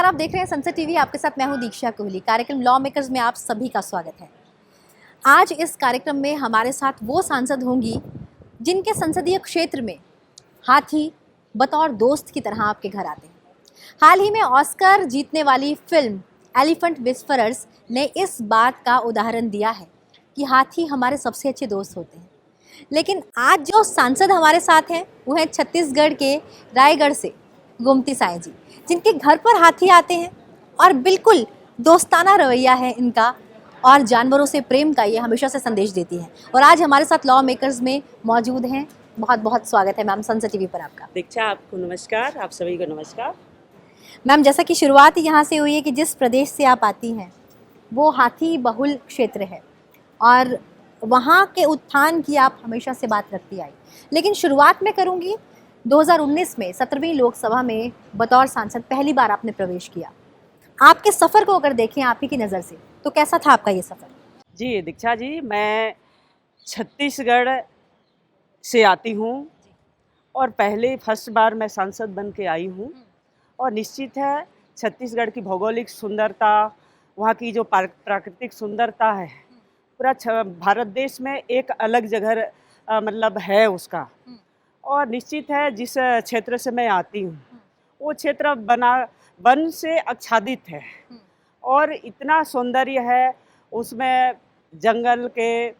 नमस्कार, आप देख रहे हैं संसद टीवी। आपके साथ मैं हूं दीक्षा कोहली। कार्यक्रम लॉ मेकर्स में आप सभी का स्वागत है। आज इस कार्यक्रम में हमारे साथ वो सांसद होंगी जिनके संसदीय क्षेत्र में हाथी बतौर दोस्त की तरह आपके घर आते हैं। हाल ही में ऑस्कर जीतने वाली फिल्म एलिफेंट विस्परर्स ने इस बात का उदाहरण दिया है कि हाथी हमारे सबसे अच्छे दोस्त होते हैं। लेकिन आज जो सांसद हमारे साथ हैं वो हैं छत्तीसगढ़ के रायगढ़ से गोमती साय जी, जिनके घर पर हाथी आते हैं और बिल्कुल दोस्ताना रवैया है इनका और जानवरों से प्रेम का ये हमेशा से संदेश देती हैं। और आज हमारे साथ लॉ मेकर्स में मौजूद हैं। बहुत बहुत स्वागत है मैम संसद टीवी पर आपका। दीक्षा, आपको नमस्कार, आप सभी को नमस्कार। मैम, जैसा कि शुरुआत यहाँ से हुई है कि जिस प्रदेश से आप आती हैं वो हाथी बहुल क्षेत्र है और वहाँ के उत्थान की आप हमेशा से बात रखती आई। लेकिन शुरुआत में करूँगी 2019 में 17वीं लोकसभा में बतौर सांसद पहली बार आपने प्रवेश किया। आपके सफ़र को अगर देखें आप ही की नज़र से तो कैसा था आपका ये सफ़र? जी दीक्षा जी, मैं छत्तीसगढ़ से आती हूँ और पहले फर्स्ट बार मैं सांसद बन के आई हूँ। और निश्चित है छत्तीसगढ़ की भौगोलिक सुंदरता, वहाँ की जो प्राकृतिक सुंदरता है, पूरा भारत देश में एक अलग जगह मतलब है उसका। और निश्चित है जिस क्षेत्र से मैं आती हूँ वो क्षेत्र वन से आच्छादित है और इतना सौंदर्य है उसमें। जंगल के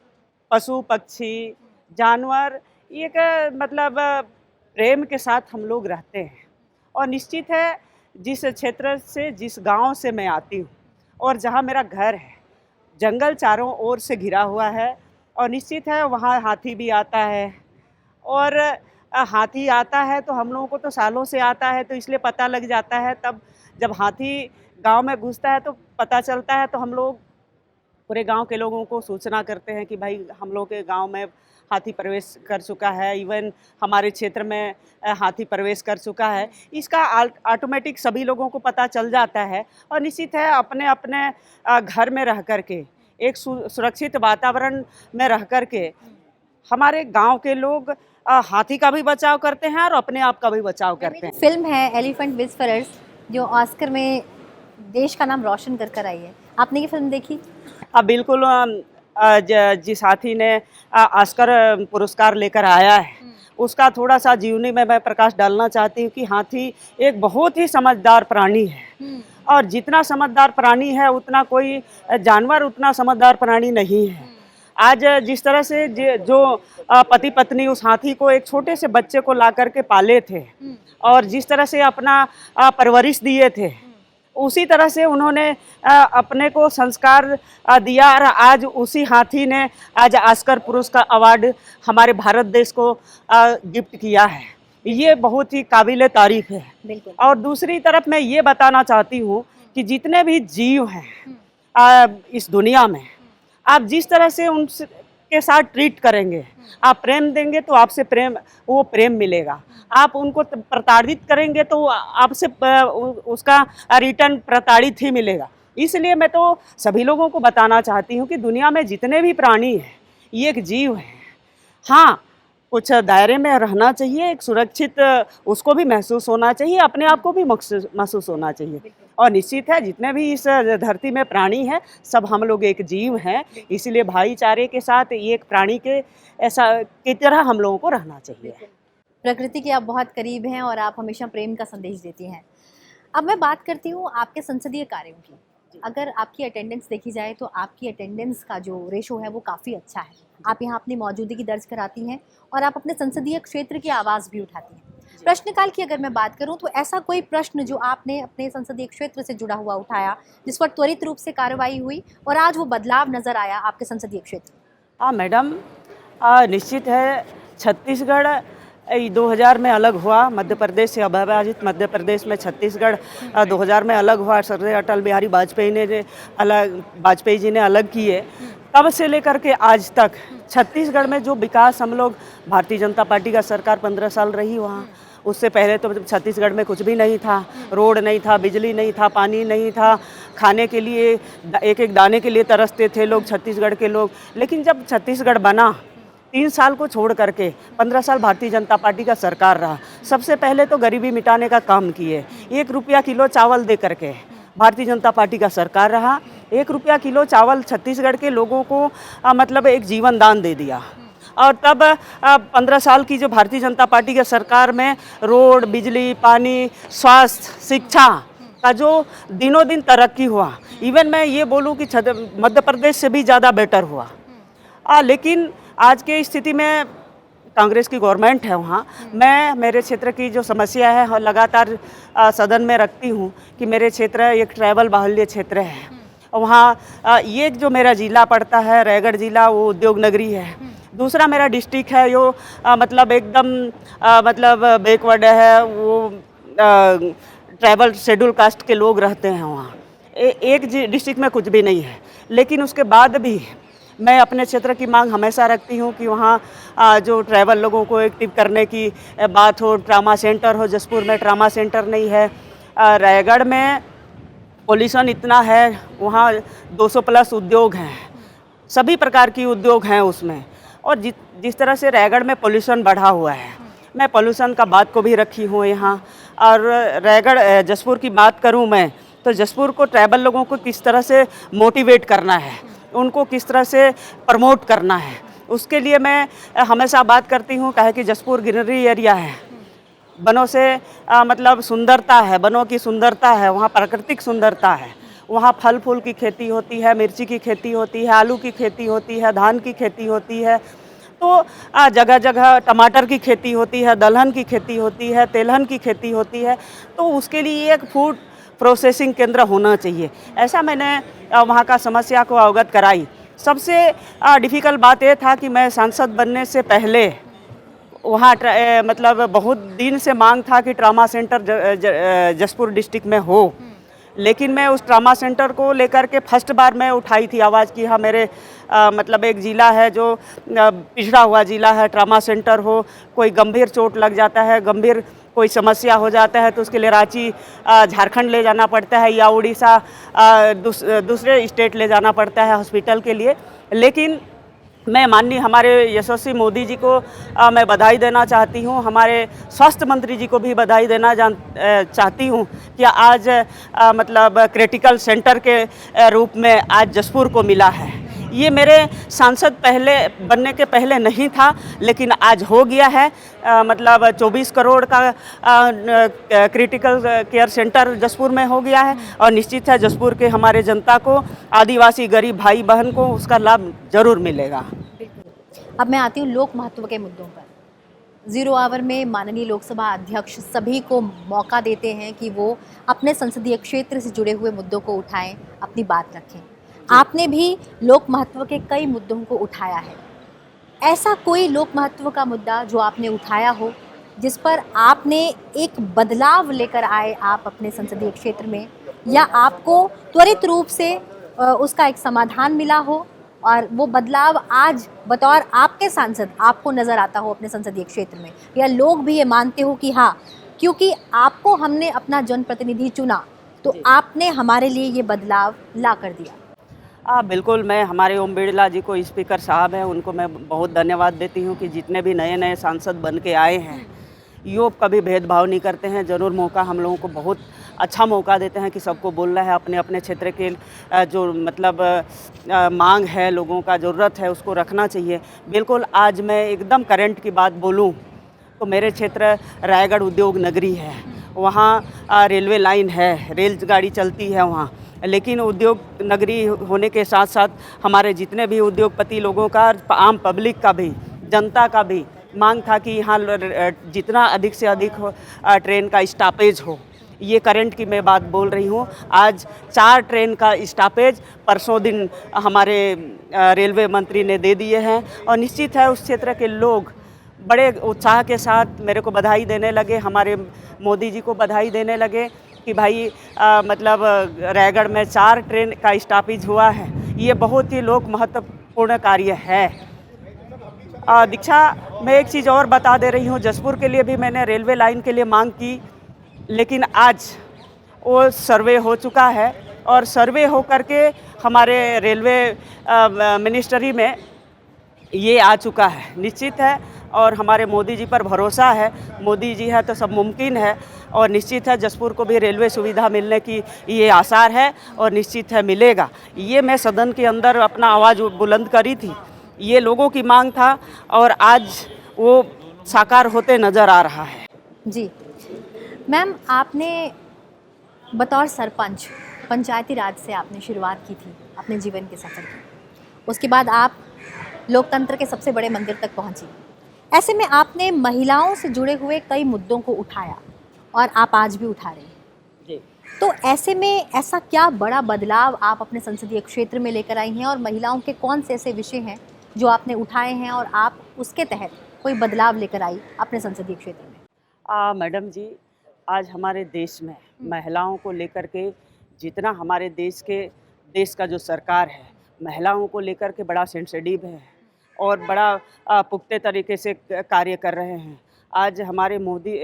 पशु पक्षी जानवर एक मतलब प्रेम के साथ हम लोग रहते हैं। और निश्चित है जिस क्षेत्र से, जिस गांव से मैं आती हूँ और जहाँ मेरा घर है, जंगल चारों ओर से घिरा हुआ है। और निश्चित है वहाँ हाथी भी आता है। और हाथी आता है तो हम लोगों को तो सालों से आता है, तो इसलिए पता लग जाता है। तब जब हाथी गांव में घुसता है तो पता चलता है, तो हम लोग पूरे गांव के लोगों को सूचना करते हैं कि भाई हम लोग के गांव में हाथी प्रवेश कर चुका है, इवन हमारे क्षेत्र में हाथी प्रवेश कर चुका है। इसका ऑटोमेटिक सभी लोगों को पता चल जाता है। और निश्चित है अपने अपने घर में रह कर के, एक सुरक्षित वातावरण में रह कर के हमारे गांव के लोग हाथी का भी बचाव करते हैं और अपने आप का भी बचाव करते हैं। फिल्म है एलिफेंट विस्परर्स जो ऑस्कर में देश का नाम रोशन कर आई है, आपने ये फिल्म देखी? बिल्कुल। जिस हाथी ने ऑस्कर पुरस्कार लेकर आया है उसका थोड़ा सा जीवनी में मैं प्रकाश डालना चाहती हूँ कि हाथी एक बहुत ही समझदार प्राणी है। और जितना समझदार प्राणी है उतना कोई जानवर उतना समझदार प्राणी नहीं है। आज जिस तरह से जो पति पत्नी उस हाथी को, एक छोटे से बच्चे को ला करके पाले थे और जिस तरह से अपना परवरिश दिए थे, उसी तरह से उन्होंने अपने को संस्कार दिया। और आज उसी हाथी ने आज ऑस्कर पुरस्कार अवार्ड हमारे भारत देश को गिफ्ट किया है। ये बहुत ही काबिले तारीफ है। और दूसरी तरफ मैं ये बताना चाहती हूँ कि जितने भी जीव हैं इस दुनिया में, आप जिस तरह से उनके साथ ट्रीट करेंगे, आप प्रेम देंगे तो आपसे वो प्रेम मिलेगा। आप उनको प्रताड़ित करेंगे तो आपसे उसका रिटर्न प्रताड़ित ही मिलेगा। इसलिए मैं तो सभी लोगों को बताना चाहती हूँ कि दुनिया में जितने भी प्राणी हैं ये एक जीव है। हाँ, कुछ दायरे में रहना चाहिए, एक सुरक्षित उसको भी महसूस होना चाहिए, अपने आप को भी महसूस होना चाहिए। और निश्चित है जितने भी इस धरती में प्राणी हैं सब हम लोग एक जीव हैं, इसलिए भाईचारे के साथ एक प्राणी के ऐसा की तरह हम लोगों को रहना चाहिए। प्रकृति के आप बहुत करीब हैं और आप हमेशा प्रेम का संदेश देती हैं। अब मैं बात करती हूँ आपके संसदीय कार्यों की। अगर आपकी अटेंडेंस देखी जाए तो आपकी अटेंडेंस का जो रेशो है वो काफ़ी अच्छा है। आप यहाँ अपनी मौजूदगी दर्ज कराती हैं और आप अपने संसदीय क्षेत्र की आवाज़ भी उठाती हैं। प्रश्नकाल की अगर मैं बात करूं तो ऐसा कोई प्रश्न जो आपने अपने संसदीय क्षेत्र से जुड़ा हुआ उठाया, जिस पर त्वरित रूप से कार्रवाई हुई और आज वो बदलाव नजर आया आपके संसदीय क्षेत्र? हाँ मैडम, निश्चित है छत्तीसगढ़ 2000 में अलग हुआ। मध्य प्रदेश से अविभाजित मध्य प्रदेश में छत्तीसगढ़ 2000 में अलग हुआ। सरदार अटल बिहारी वाजपेयी जी ने अलग किए। तब से लेकर के आज तक छत्तीसगढ़ में जो विकास हम लोग, भारतीय जनता पार्टी का सरकार 15 साल रही वहाँ। उससे पहले तो छत्तीसगढ़ में कुछ भी नहीं था, रोड नहीं था, बिजली नहीं था, पानी नहीं था, खाने के लिए एक एक दाने के लिए तरसते थे लोग छत्तीसगढ़ के लोग। लेकिन जब छत्तीसगढ़ बना 3 साल को छोड़ करके 15 साल भारतीय जनता पार्टी का सरकार रहा। सबसे पहले तो गरीबी मिटाने का काम किए। 1 रुपया किलो चावल दे करके भारतीय जनता पार्टी का सरकार रहा। 1 रुपया किलो चावल छत्तीसगढ़ के लोगों को मतलब एक जीवन दान दे दिया। और तब 15 साल की जो भारतीय जनता पार्टी के सरकार में रोड, बिजली, पानी, स्वास्थ्य, शिक्षा का जो दिनों दिन तरक्की हुआ, इवन मैं ये बोलूँ कि मध्य प्रदेश से भी ज़्यादा बेटर हुआ। लेकिन आज की स्थिति में कांग्रेस की गवर्नमेंट है वहाँ। मैं मेरे क्षेत्र की जो समस्या है लगातार सदन में रखती हूँ कि मेरे क्षेत्र एक ट्रैवल बाहुल्य क्षेत्र है। वहाँ ये जो मेरा ज़िला पड़ता है रायगढ़ ज़िला, वो उद्योग नगरी है। दूसरा मेरा डिस्ट्रिक्ट है जो मतलब एकदम मतलब बैकवर्ड है, वो ट्राइबल शेड्यूल कास्ट के लोग रहते हैं वहाँ। एक डिस्ट्रिक्ट में कुछ भी नहीं है, लेकिन उसके बाद भी मैं अपने क्षेत्र की मांग हमेशा रखती हूँ कि वहाँ जो ट्राइबल लोगों को एक्टिव करने की बात हो, ट्रामा सेंटर हो। जसपुर में ट्रामा सेंटर नहीं है। रायगढ़ में पॉल्यूशन इतना है, वहाँ 200 प्लस उद्योग हैं, सभी प्रकार की उद्योग हैं उसमें। और जिस तरह से रायगढ़ में पॉल्यूशन बढ़ा हुआ है, मैं पॉल्यूशन का बात को भी रखी हूँ यहाँ। और रायगढ़ जसपुर की बात करूँ मैं, तो जसपुर को ट्राइबल लोगों को किस तरह से मोटिवेट करना है, उनको किस तरह से प्रमोट करना है, उसके लिए मैं हमेशा बात करती हूँ। कहे कि जसपुर ग्रीनरी एरिया है, वनों से मतलब सुंदरता है, वनों की सुंदरता है, वहाँ प्राकृतिक सुंदरता है। वहाँ फल फूल की खेती होती है, मिर्ची की खेती होती है, आलू की खेती होती है, धान की खेती होती है। तो जगह जगह टमाटर की खेती होती है, दलहन की खेती होती है, तेलहन की खेती होती है। तो उसके लिए एक फूड प्रोसेसिंग केंद्र होना चाहिए। ऐसा मैंने वहाँ का समस्या को अवगत कराई। सबसे डिफ़िकल्ट बात ये था कि मैं सांसद बनने से पहले वहाँ मतलब बहुत दिन से मांग था कि ट्रामा सेंटर जसपुर डिस्ट्रिक्ट में हो, लेकिन मैं उस ट्रामा सेंटर को लेकर के फर्स्ट बार मैं उठाई थी आवाज़ की हाँ मेरे मतलब एक ज़िला है जो पिछड़ा हुआ ज़िला है, ट्रामा सेंटर हो। कोई गंभीर चोट लग जाता है, गंभीर कोई समस्या हो जाता है तो उसके लिए रांची झारखंड ले जाना पड़ता है या उड़ीसा दूसरे स्टेट ले जाना पड़ता है हॉस्पिटल के लिए। लेकिन मैं माननीय हमारे यशस्वी मोदी जी को मैं बधाई देना चाहती हूँ, हमारे स्वास्थ्य मंत्री जी को भी बधाई देना चाहती हूँ कि आज मतलब क्रिटिकल सेंटर के रूप में आज जसपुर को मिला है। ये मेरे सांसद पहले बनने के पहले नहीं था, लेकिन आज हो गया है। मतलब 24 करोड़ का क्रिटिकल केयर सेंटर जसपुर में हो गया है और निश्चित है जसपुर के हमारे जनता को, आदिवासी गरीब भाई बहन को उसका लाभ जरूर मिलेगा। अब मैं आती हूँ लोक महत्व के मुद्दों पर। ज़ीरो आवर में माननीय लोकसभा अध्यक्ष सभी को मौका देते हैं कि वो अपने संसदीय क्षेत्र से जुड़े हुए मुद्दों को उठाएं, अपनी बात रखें। आपने भी लोक महत्व के कई मुद्दों को उठाया है। ऐसा कोई लोक महत्व का मुद्दा जो आपने उठाया हो, जिस पर आपने एक बदलाव लेकर आए आप अपने संसदीय क्षेत्र में, या आपको त्वरित रूप से उसका एक समाधान मिला हो और वो बदलाव आज बतौर आपके सांसद आपको नज़र आता हो अपने संसदीय क्षेत्र में, या लोग भी ये मानते हो कि हाँ क्योंकि आपको हमने अपना जनप्रतिनिधि चुना तो आपने हमारे लिए ये बदलाव ला कर दिया? बिल्कुल, मैं हमारे ओम बिड़ला जी को, स्पीकर साहब हैं, उनको मैं बहुत धन्यवाद देती हूँ कि जितने भी नए नए सांसद बन के आए हैं ये कभी भेदभाव नहीं करते हैं। ज़रूर मौका हम लोगों को बहुत अच्छा मौका देते हैं कि सबको बोलना है, अपने अपने क्षेत्र के जो मतलब मांग है, लोगों का ज़रूरत है, उसको रखना चाहिए। बिल्कुल, आज मैं एकदम करंट की बात बोलूँ तो मेरे क्षेत्र रायगढ़ उद्योग नगरी है। वहाँ रेलवे लाइन है, रेल गाड़ी चलती है वहाँ, लेकिन उद्योग नगरी होने के साथ साथ हमारे जितने भी उद्योगपति लोगों का, आम पब्लिक का भी, जनता का भी मांग था कि यहाँ जितना अधिक से अधिक ट्रेन का स्टॉपेज हो। ये करंट की मैं बात बोल रही हूँ। आज 4 ट्रेन का स्टॉपेज परसों दिन हमारे रेलवे मंत्री ने दे दिए हैं और निश्चित है उस क्षेत्र के लोग बड़े उत्साह के साथ मेरे को बधाई देने लगे, हमारे मोदी जी को बधाई देने लगे कि भाई मतलब रायगढ़ में 4 ट्रेन का स्टॉपेज हुआ है। ये बहुत ही लोक महत्वपूर्ण कार्य है। दीक्षा, मैं एक चीज़ और बता दे रही हूँ, जसपुर के लिए भी मैंने रेलवे लाइन के लिए मांग की, लेकिन आज वो सर्वे हो चुका है और सर्वे हो करके हमारे रेलवे मिनिस्ट्री में ये आ चुका है, निश्चित है। और हमारे मोदी जी पर भरोसा है, मोदी जी है तो सब मुमकिन है। और निश्चित है जसपुर को भी रेलवे सुविधा मिलने की ये आसार है और निश्चित है मिलेगा। ये मैं सदन के अंदर अपना आवाज़ बुलंद करी थी, ये लोगों की मांग था और आज वो साकार होते नज़र आ रहा है। जी मैम, आपने बतौर सरपंच पंचायती राज से आपने शुरुआत की थी अपने जीवन के सफ़र की। उसके बाद आप लोकतंत्र के सबसे बड़े मंदिर तक पहुंची। ऐसे में आपने महिलाओं से जुड़े हुए कई मुद्दों को उठाया और आप आज भी उठा रहे हैं। जी। तो ऐसे में ऐसा क्या बड़ा बदलाव आप अपने संसदीय क्षेत्र में लेकर आई हैं और महिलाओं के कौन से ऐसे विषय हैं जो आपने उठाए हैं और आप उसके तहत कोई बदलाव लेकर आई अपने संसदीय क्षेत्र में? मैडम जी, आज हमारे देश में महिलाओं को लेकर के जितना हमारे देश का जो सरकार है महिलाओं को लेकर के बड़ा सेंसिटिव है और बड़ा पुख्ते तरीके से कार्य कर रहे हैं। आज हमारे मोदी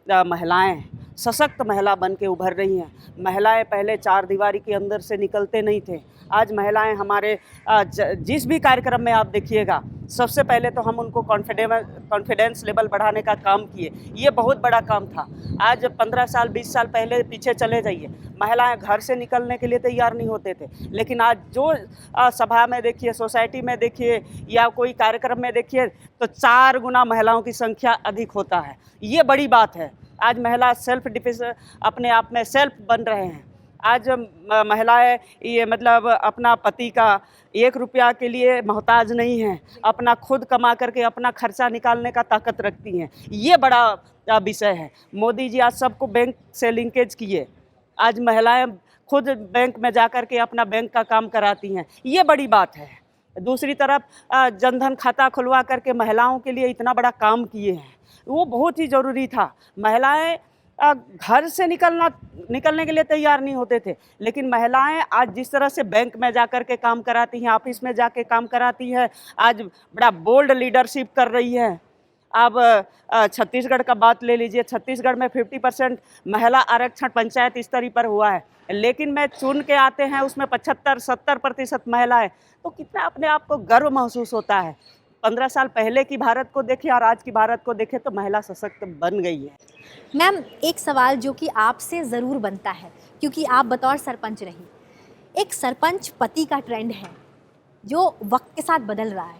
महिलाएं सशक्त महिला बन के उभर रही हैं। महिलाएं पहले चार दीवारी के अंदर से निकलते नहीं थे। आज महिलाएं हमारे जिस भी कार्यक्रम में आप देखिएगा, सबसे पहले तो हम उनको कॉन्फिडेंस लेवल बढ़ाने का काम किए। ये बहुत बड़ा काम था। आज 15 साल 20 साल पहले पीछे चले जाइए, महिलाएं घर से निकलने के लिए तैयार नहीं होते थे। लेकिन आज जो सभा में देखिए, सोसाइटी में देखिए या कोई कार्यक्रम में देखिए, तो 4 गुना महिलाओं की संख्या अधिक होता है। ये बड़ी बात है। आज महिला सेल्फ डिफेंस अपने आप में सेल्फ बन रहे हैं। आज महिलाएं ये अपना पति का 1 रुपया के लिए मोहताज नहीं हैं, अपना खुद कमा करके अपना खर्चा निकालने का ताकत रखती हैं। ये बड़ा विषय है। मोदी जी आज सबको बैंक से लिंकेज किए। आज महिलाएं खुद बैंक में जा कर के अपना बैंक का काम कराती हैं। ये बड़ी बात है। दूसरी तरफ जनधन खाता खुलवा करके महिलाओं के लिए इतना बड़ा काम किए हैं, वो बहुत ही ज़रूरी था। महिलाएं घर से निकलने के लिए तैयार नहीं होते थे, लेकिन महिलाएं आज जिस तरह से बैंक में जा कर के काम कराती हैं, ऑफिस में जाके काम कराती हैं, आज बड़ा बोल्ड लीडरशिप कर रही हैं। अब छत्तीसगढ़ का बात ले लीजिए, छत्तीसगढ़ में 50% महिला आरक्षण पंचायत स्तर पर हुआ है, लेकिन मैं चुन के आते हैं उसमें 75-70% महिलाएं। तो कितना अपने आप को गर्व महसूस होता है। 15 साल पहले की भारत को देखें और आज की भारत को देखें तो महिला सशक्त बन गई है। मैम, एक सवाल जो कि आपसे ज़रूर बनता है, क्योंकि आप बतौर सरपंच रही। एक सरपंच पति का ट्रेंड है जो वक्त के साथ बदल रहा है।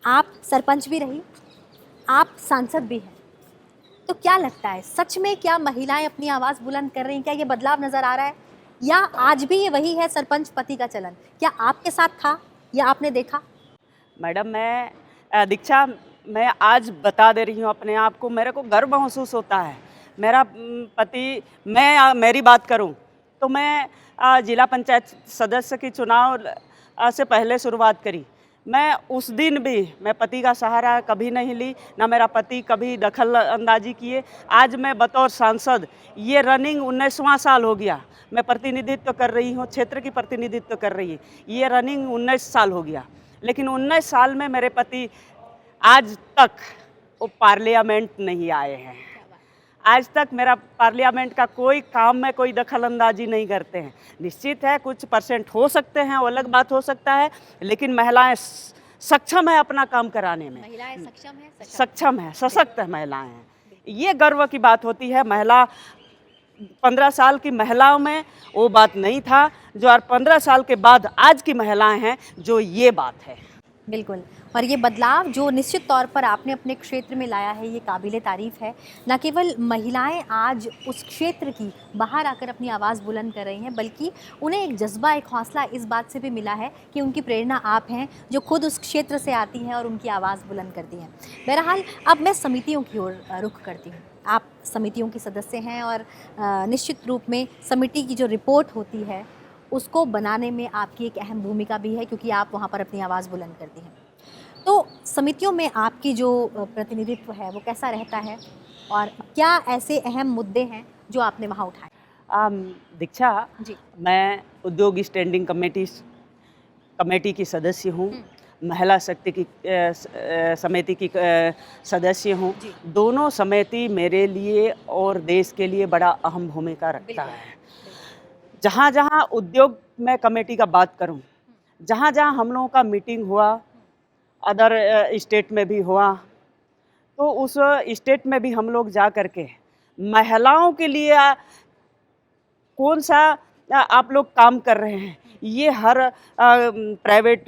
आप सरपंच भी रही, आप सांसद भी हैं, तो क्या लगता है सच में क्या महिलाएं अपनी आवाज़ बुलंद कर रही हैं? क्या ये बदलाव नज़र आ रहा है या आज भी ये वही है सरपंच पति का चलन? क्या आपके साथ था या आपने देखा? मैडम, दीक्षा, मैं आज बता दे रही हूँ अपने आप को, मेरे को गर्व महसूस होता है। मेरा पति, मेरी बात करूँ तो मैं जिला पंचायत सदस्य की चुनाव से पहले शुरुआत करी। मैं उस दिन भी मैं पति का सहारा कभी नहीं ली, ना मेरा पति कभी दखल अंदाजी किए। आज मैं बतौर सांसद, ये रनिंग 19वां साल हो गया, मैं प्रतिनिधित्व कर रही हूँ, क्षेत्र की प्रतिनिधित्व कर रही है। ये रनिंग 19 साल हो गया, लेकिन 19 साल में मेरे पति आज तक वो पार्लियामेंट नहीं आए हैं। आज तक मेरा पार्लियामेंट का कोई काम में कोई दखल अंदाजी नहीं करते हैं। निश्चित है कुछ परसेंट हो सकते हैं, वो अलग बात हो सकता है, लेकिन महिलाएं सक्षम है अपना काम कराने में। महिलाएं सक्षम है, सशक्त है महिलाएं हैं। ये गर्व की बात होती है। 15 साल की महिलाओं में वो बात नहीं था जो 15 साल के बाद आज की महिलाएं हैं, जो ये बात है। बिल्कुल, और ये बदलाव जो निश्चित तौर पर आपने अपने क्षेत्र में लाया है, ये काबिले तारीफ़ है। न केवल महिलाएं आज उस क्षेत्र की बाहर आकर अपनी आवाज़ बुलंद कर रही हैं, बल्कि उन्हें एक जज्बा, एक हौसला इस बात से भी मिला है कि उनकी प्रेरणा आप हैं, जो खुद उस क्षेत्र से आती हैं और उनकी आवाज़ बुलंद करती हैं। बहरहाल, अब मैं समितियों की ओर रुख करती हूँ। आप समितियों की सदस्य हैं और निश्चित रूप में समिति की जो रिपोर्ट होती है उसको बनाने में आपकी एक अहम भूमिका भी है, क्योंकि आप वहाँ पर अपनी आवाज़ बुलंद करती हैं। तो समितियों में आपकी जो प्रतिनिधित्व है वो कैसा रहता है और क्या ऐसे अहम मुद्दे हैं जो आपने वहाँ उठाए? दीक्षा जी, मैं उद्योग स्टैंडिंग कमेटी की सदस्य हूँ, महिला शक्ति की समिति की सदस्य हूँ। दोनों समिति मेरे लिए और देश के लिए बड़ा अहम भूमिका रखता है। जहाँ जहाँ उद्योग में कमेटी का बात करूँ, जहाँ जहाँ हम लोगों का मीटिंग हुआ, अदर स्टेट में भी हुआ, तो उस स्टेट में भी हम लोग जा कर के महिलाओं के लिए कौन सा आप लोग काम कर रहे हैं, ये हर प्राइवेट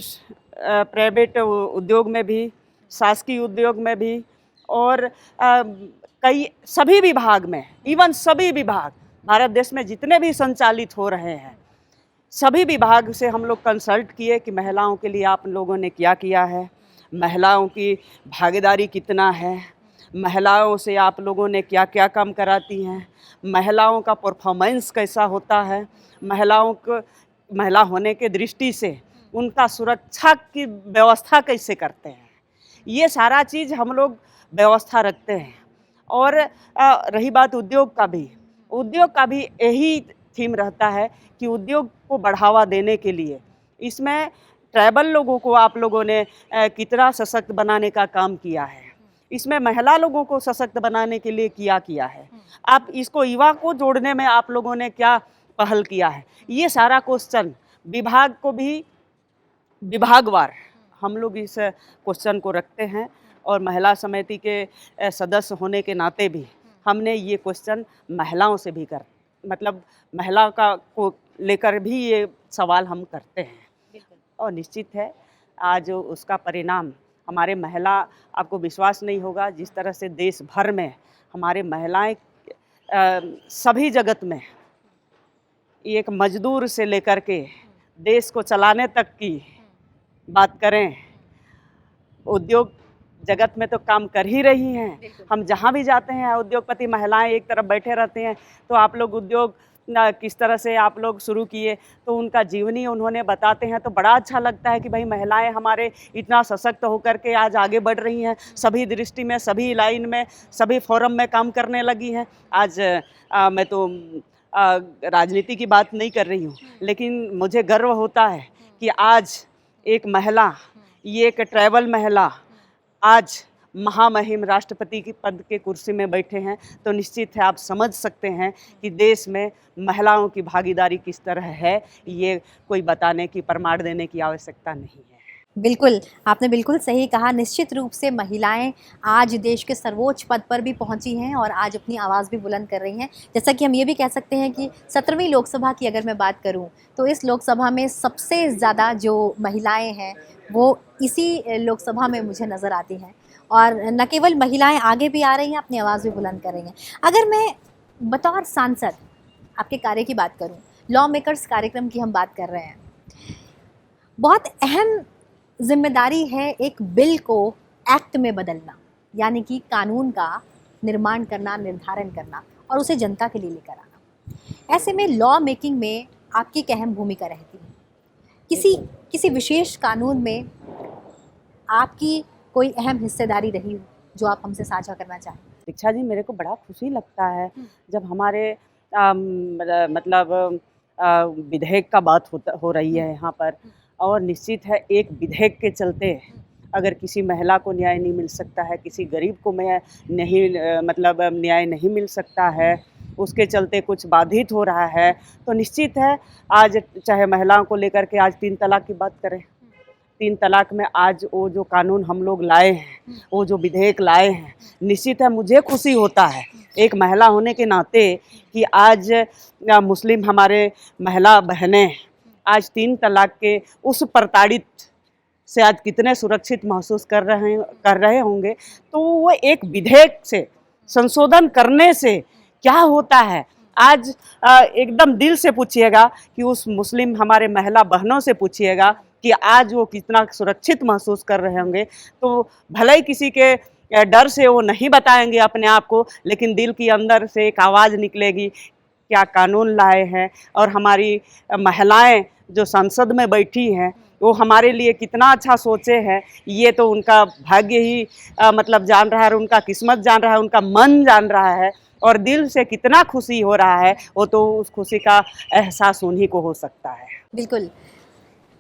उद्योग में भी, शासकीय उद्योग में भी, और कई सभी विभाग में, इवन सभी विभाग भारत देश में जितने भी संचालित हो रहे हैं, सभी विभाग से हम लोग कंसल्ट किए कि महिलाओं के लिए आप लोगों ने क्या किया है, महिलाओं की भागीदारी कितना है, महिलाओं से आप लोगों ने क्या क्या काम कराती हैं, महिलाओं का परफॉर्मेंस कैसा होता है, महिला होने के दृष्टि से उनका सुरक्षा की व्यवस्था कैसे करते हैं, ये सारा चीज़ हम लोग व्यवस्था रखते हैं। और रही बात उद्योग का भी यही थीम रहता है कि उद्योग को बढ़ावा देने के लिए इसमें ट्राइबल लोगों को आप लोगों ने कितना सशक्त बनाने का काम किया है, इसमें महिला लोगों को सशक्त बनाने के लिए किया है, आप इसको युवा को जोड़ने में आप लोगों ने क्या पहल किया है, ये सारा क्वेश्चन विभाग को भी विभागवार हम लोग इस क्वेश्चन को रखते हैं। और महिला समिति के सदस्य होने के नाते भी हमने ये क्वेश्चन महिलाओं से भी मतलब महिला को लेकर भी ये सवाल हम करते हैं। और निश्चित है आज उसका परिणाम हमारे महिला, आपको विश्वास नहीं होगा जिस तरह से देश भर में हमारे महिलाएं सभी जगत में, एक मजदूर से लेकर के देश को चलाने तक की बात करें, उद्योग जगत में तो काम कर ही रही हैं। हम जहाँ भी जाते हैं उद्योगपति महिलाएं एक तरफ बैठे रहते हैं, तो आप लोग उद्योग किस तरह से आप लोग शुरू किए, तो उनका जीवनी उन्होंने बताते हैं, तो बड़ा अच्छा लगता है कि भाई महिलाएं हमारे इतना सशक्त होकर के आज आगे बढ़ रही हैं, सभी दृष्टि में, सभी लाइन में, सभी फोरम में काम करने लगी हैं। आज मैं तो राजनीति की बात नहीं कर रही हूँ, लेकिन मुझे गर्व होता है कि आज एक महिला, ये एक ट्राइबल महिला आज महामहिम राष्ट्रपति की पद के कुर्सी में बैठे हैं, तो निश्चित है आप समझ सकते हैं कि देश में महिलाओं की भागीदारी किस तरह है। ये कोई बताने की, प्रमाण देने की आवश्यकता नहीं है। बिल्कुल, आपने बिल्कुल सही कहा। निश्चित रूप से महिलाएं आज देश के सर्वोच्च पद पर भी पहुंची हैं और आज अपनी आवाज़ भी बुलंद कर रही हैं। जैसा कि हम ये भी कह सकते हैं कि 17वीं लोकसभा की अगर मैं बात करूं, तो इस लोकसभा में सबसे ज़्यादा जो महिलाएं हैं वो इसी लोकसभा में मुझे नज़र आती हैं। और न केवल महिलाएं आगे भी आ रही हैं, अपनी आवाज़ भी बुलंद कर रही हैं। अगर मैं बतौर सांसद आपके कार्य की बात करूँ, लॉ मेकर्स कार्यक्रम की हम बात कर रहे हैं, बहुत अहम जिम्मेदारी है एक बिल को एक्ट में बदलना, यानी कि कानून का निर्माण करना, निर्धारण करना और उसे जनता के लिए लेकर आना। ऐसे में लॉ मेकिंग में आपकी एक अहम भूमिका रहती है। किसी विशेष कानून में आपकी कोई अहम हिस्सेदारी रही हो जो आप हमसे साझा करना चाहें? दीक्षा जी, मेरे को बड़ा खुशी लगता है जब हमारे मतलब विधेयक का बात हो रही है यहाँ पर। और निश्चित है एक विधेयक के चलते अगर किसी महिला को न्याय नहीं मिल सकता है, किसी गरीब को न्याय नहीं मिल सकता है, उसके चलते कुछ बाधित हो रहा है, तो निश्चित है आज चाहे महिलाओं को लेकर के आज 3 तलाक की बात करें, 3 तलाक में आज वो जो कानून हम लोग लाए हैं, वो जो विधेयक लाए हैं, निश्चित है मुझे खुशी होता है एक महिला होने के नाते कि आज मुस्लिम हमारे महिला बहनें आज 3 तलाक के उस प्रताड़ित से आज कितने सुरक्षित महसूस कर रहे होंगे। तो वो एक विधेयक से संशोधन करने से क्या होता है, आज एकदम दिल से पूछिएगा कि उस मुस्लिम हमारे महिला बहनों से पूछिएगा कि आज वो कितना सुरक्षित महसूस कर रहे होंगे। तो भले ही किसी के डर से वो नहीं बताएंगे अपने आप को, लेकिन दिल के अंदर से एक आवाज़ निकलेगी, क्या कानून लाए हैं और हमारी महिलाएं जो संसद में बैठी हैं वो हमारे लिए कितना अच्छा सोचे हैं। ये तो उनका भाग्य ही मतलब जान रहा है, उनका किस्मत जान रहा है, उनका मन जान रहा है, और दिल से कितना खुशी हो रहा है वो तो उस खुशी का एहसास उन्हीं को हो सकता है। बिल्कुल,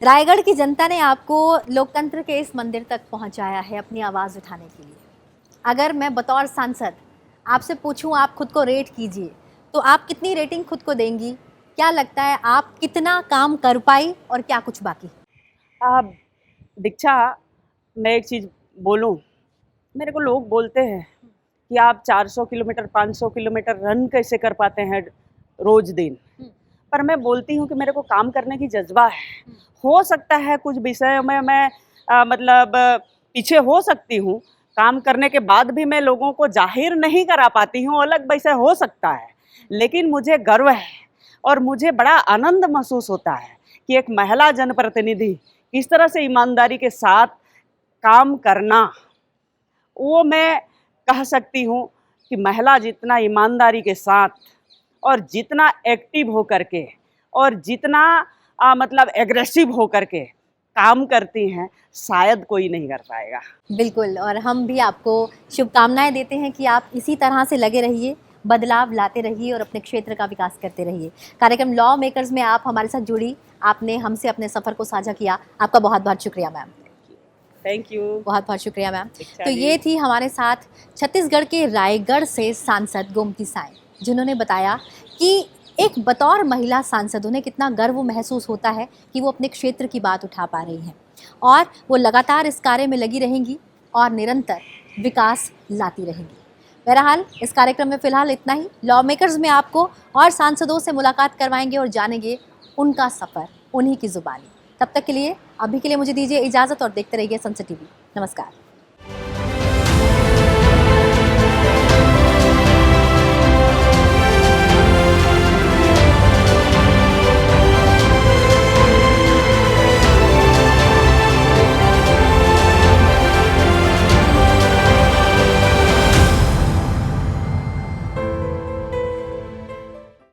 रायगढ़ की जनता ने आपको लोकतंत्र के इस मंदिर तक पहुंचाया है अपनी आवाज़ उठाने के लिए। अगर मैं बतौर सांसद आपसे पूछूं, आप खुद को रेट कीजिए, तो आप कितनी रेटिंग खुद को देंगी? क्या लगता है आप कितना काम कर पाई और क्या कुछ बाकी? दीक्षा, मैं एक चीज़ बोलूं, मेरे को लोग बोलते हैं कि आप 400 किलोमीटर 500 किलोमीटर रन कैसे कर पाते हैं रोज दिन। पर मैं बोलती हूँ कि मेरे को काम करने की जज्बा है। हो सकता है कुछ विषयों में मैं पीछे हो सकती हूँ, काम करने के बाद भी मैं लोगों को जाहिर नहीं करा पाती हूँ, अलग विषय हो सकता है, लेकिन मुझे गर्व है और मुझे बड़ा आनंद महसूस होता है कि एक महिला जनप्रतिनिधि किस तरह से ईमानदारी के साथ काम करना, वो मैं कह सकती हूँ कि महिला जितना ईमानदारी के साथ और जितना एक्टिव हो करके और जितना एग्रेसिव हो करके काम करती हैं, शायद कोई नहीं कर पाएगा। बिल्कुल, और हम भी आपको शुभकामनाएं देते हैं कि आप इसी तरह से लगे रहिए, बदलाव लाते रहिए और अपने क्षेत्र का विकास करते रहिए। कार्यक्रम लॉ मेकर्स में आप हमारे साथ जुड़ी, आपने हमसे अपने सफ़र को साझा किया, आपका बहुत बहुत शुक्रिया मैम। Thank you. बहुत बहुत शुक्रिया मैम। तो ये थी हमारे साथ छत्तीसगढ़ के रायगढ़ से सांसद गोमती साय, जिन्होंने बताया कि एक बतौर महिला सांसद उन्हें कितना गर्व महसूस होता है कि वो अपने क्षेत्र की बात उठा पा रही हैं और वो लगातार इस कार्य में लगी रहेंगी और निरंतर विकास लाती रहेंगी। बहरहाल इस कार्यक्रम में फ़िलहाल इतना ही। लॉ मेकर्स में आपको और सांसदों से मुलाकात करवाएंगे और जानेंगे उनका सफ़र, उन्हीं की ज़ुबानी। तब तक के लिए, अभी के लिए मुझे दीजिए इजाज़त और देखते रहिए संसद टीवी। नमस्कार।